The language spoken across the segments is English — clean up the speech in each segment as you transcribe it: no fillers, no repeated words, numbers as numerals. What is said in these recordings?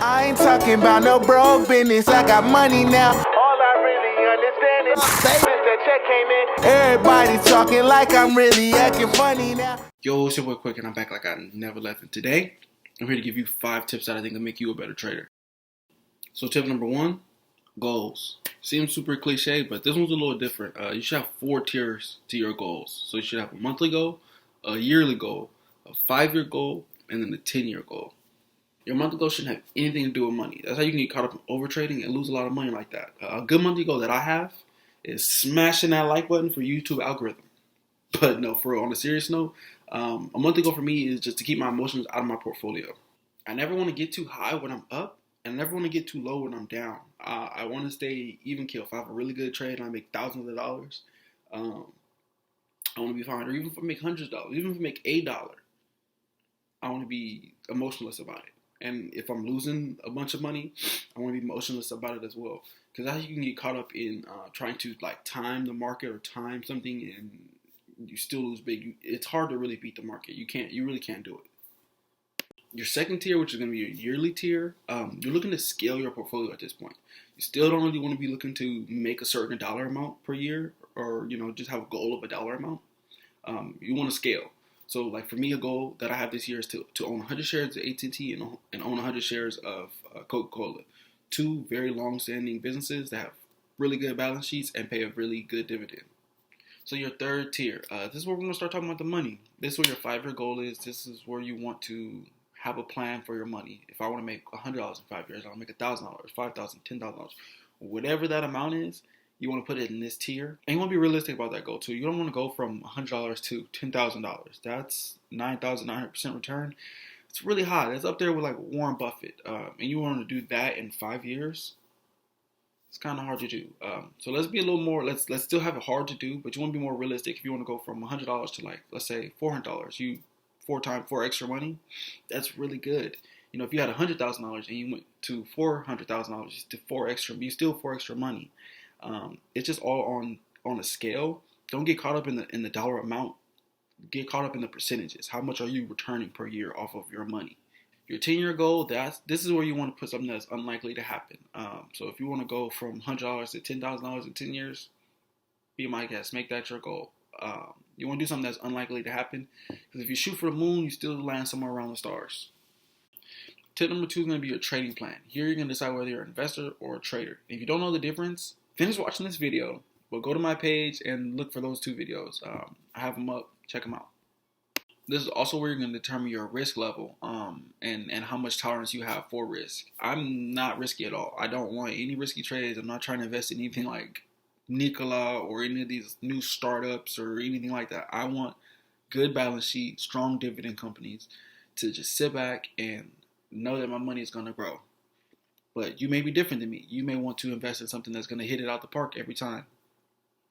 I ain't talking about no broke business. I got money now. All I really understand is since that check came in, everybody talking like I'm really acting funny now. Yo, it's your boy Quick, and I'm back like I never left. And today, I'm here to give you 5 tips that I think will make you a better trader. So, tip number 1, goals. Seems super cliche, but this one's a little different. You should have 4 tiers to your goals. So, you should have a monthly goal, a yearly goal, a 5-year goal, and then a 10-year goal. Your monthly goal shouldn't have anything to do with money. That's how you can get caught up in overtrading and lose a lot of money like that. A good monthly goal that I have is smashing that like button for YouTube algorithm. But no, for real, on a serious note, a monthly goal for me is just to keep my emotions out of my portfolio. I never want to get too high when I'm up, and I never want to get too low when I'm down. I want to stay even keel. If I have a really good trade and I make thousands of dollars, I want to be fine. Or even if I make hundreds of dollars, even if I make $1, I want to be emotionless about it. And if I'm losing a bunch of money, I want to be emotionless about it as well. Because how you can get caught up in trying to like time the market or time something and you still lose big. It's hard to really beat the market. You really can't do it. Your second tier, which is going to be your yearly tier, you're looking to scale your portfolio at this point. You still don't really want to be looking to make a certain dollar amount per year, or just have a goal of a dollar amount. You want to scale. So, like for me, a goal that I have this year is to own 100 shares of AT&T and own 100 shares of Coca-Cola, 2 very long-standing businesses that have really good balance sheets and pay a really good dividend. So your third tier, this is where we're going to start talking about the money. This is where your 5-year goal is. This is where you want to have a plan for your money. If I want to make $100 in 5 years, I'll make $1,000, $5,000, $10,000. Whatever that amount is, you want to put it in this tier. And you want to be realistic about that goal too. You don't want to go from $100 to $10,000. That's 9,900% return. It's really high. That's up there with like Warren Buffett. And you want to do that in 5 years. It's kind of hard to do. So let's be a little more. Let's still have it hard to do, but you want to be more realistic. If you want to go from $100 to like let's say $400, you 4 extra money. That's really good. If you had $100,000 and you went to $400,000, just to 4 extra, you still 4 extra money. It's just all on a scale. Don't get caught up in the dollar amount. Get caught up in the percentages. How much are you returning per year off of your money? Your 10-year goal, this is where you want to put something that's unlikely to happen. So if you want to go from $100 to $10,000 in 10 years, be my guest. Make that your goal. You want to do something that's unlikely to happen. Because if you shoot for the moon, you still land somewhere around the stars. Tip number 2 is going to be your trading plan. Here you're going to decide whether you're an investor or a trader. If you don't know the difference, finish watching this video. But go to my page and look for those 2 videos. I have them up. Check them out. This is also where you're going to determine your risk level and how much tolerance you have for risk. I'm not risky at all. I don't want any risky trades. I'm not trying to invest in anything like Nikola or any of these new startups or anything like that. I want good balance sheet, strong dividend companies to just sit back and know that my money is going to grow. But you may be different than me. You may want to invest in something that's going to hit it out the park every time.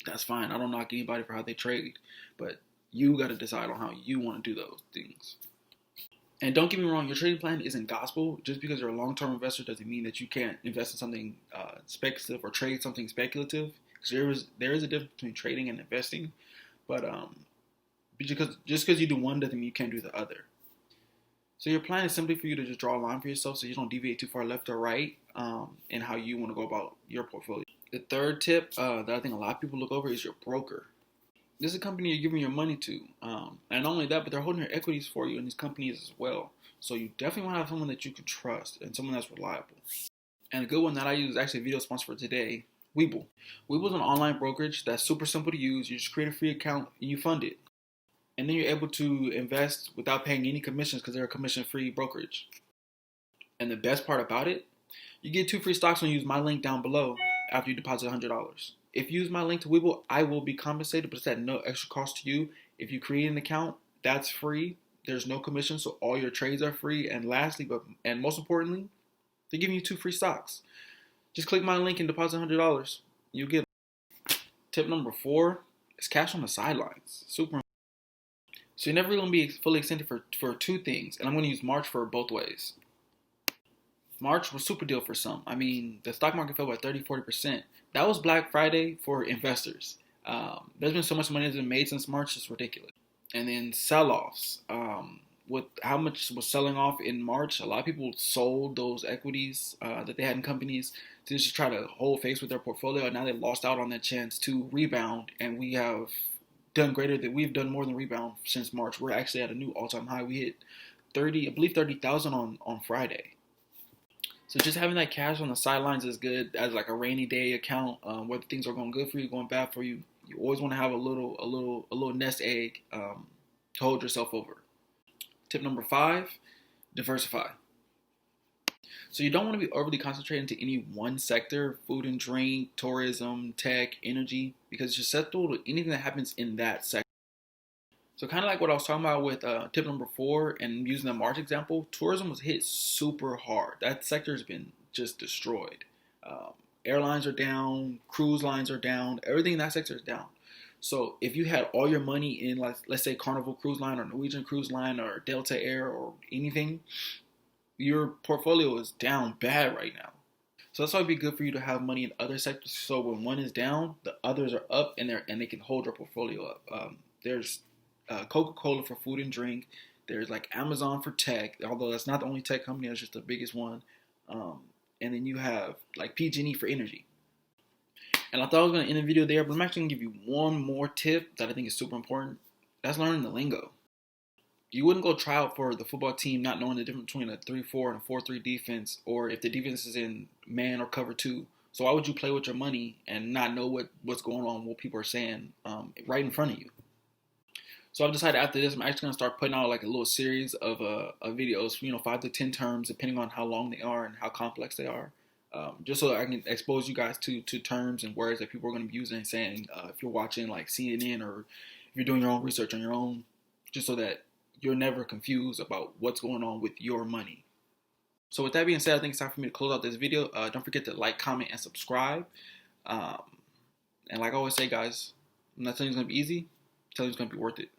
That's fine. I don't knock anybody for how they trade. But you got to decide on how you want to do those things. And don't get me wrong, your trading plan isn't gospel. Just because you're a long-term investor doesn't mean that you can't invest in something speculative or trade something speculative. Because there is a difference between trading and investing. But just because you do one doesn't mean you can't do the other. So your plan is simply for you to just draw a line for yourself so you don't deviate too far left or right in how you want to go about your portfolio. The third tip that I think a lot of people look over is your broker. This is a company you're giving your money to. And not only that, but they're holding your equities for you in these companies as well. So you definitely want to have someone that you can trust and someone that's reliable. And a good one that I use is actually a video sponsor for today, Webull. Webull is an online brokerage that's super simple to use. You just create a free account and you fund it. And then you're able to invest without paying any commissions because they're a commission-free brokerage. And the best part about it, you get 2 free stocks when you use my link down below after you deposit $100. If you use my link to Webull, I will be compensated, but it's at no extra cost to you. If you create an account, that's free. There's no commission, so all your trades are free. And lastly, and most importantly, they're giving you 2 free stocks. Just click my link and deposit $100. You get it. Tip number 4 is cash on the sidelines. Super. So you're never going to be fully extended for 2 things, and I'm going to use March for both ways. March was super deal for some. I mean, the stock market fell by 30-40%. That was Black Friday for investors. There's been so much money that's been made since March, it's ridiculous. And then sell-offs. with how much was selling off in March, a lot of people sold those equities that they had in companies to just try to hold face with their portfolio. And now they lost out on that chance to rebound. And we've done more than rebound since March. We're actually at a new all-time high. We hit 30,000 on Friday. So just having that cash on the sidelines is good as like a rainy day account. Whether things are going good for you, going bad for you, you always want to have a little nest egg to hold yourself over. Tip number 5, diversify. So you don't want to be overly concentrated into any one sector: food and drink, tourism, tech, energy, because you're susceptible to anything that happens in that sector. So kind of like what I was talking about with tip number 4 and using the March example, tourism was hit super hard. That sector has been just destroyed. Airlines are down, cruise lines are down, everything in that sector is down. So if you had all your money in, like, let's say Carnival Cruise Line or Norwegian Cruise Line or Delta Air or anything, your portfolio is down bad right now. So that's why it'd be good for you to have money in other sectors. So when one is down, the others are up and they can hold your portfolio up. There's Coca-Cola for food and drink. There's like Amazon for tech, although that's not the only tech company, that's just the biggest one. And then you have like PG&E for energy. And I thought I was going to end the video there, but I'm actually going to give you one more tip that I think is super important. That's learning the lingo. You wouldn't go try out for the football team not knowing the difference between a 3-4 and a 4-3 defense, or if the defense is in man or cover 2. So why would you play with your money and not know what's going on, what people are saying right in front of you? So I've decided after this, I'm actually going to start putting out like a little series of videos, 5 to 10 terms, depending on how long they are and how complex they are. Just so I can expose you guys to terms and words that people are going to be using and saying if you're watching like CNN or if you're doing your own research on your own, just so that you're never confused about what's going on with your money. So with that being said, I think it's time for me to close out this video. Don't forget to like, comment, and subscribe. And like I always say, guys, I'm not telling you it's going to be easy. I'm telling you it's going to be worth it.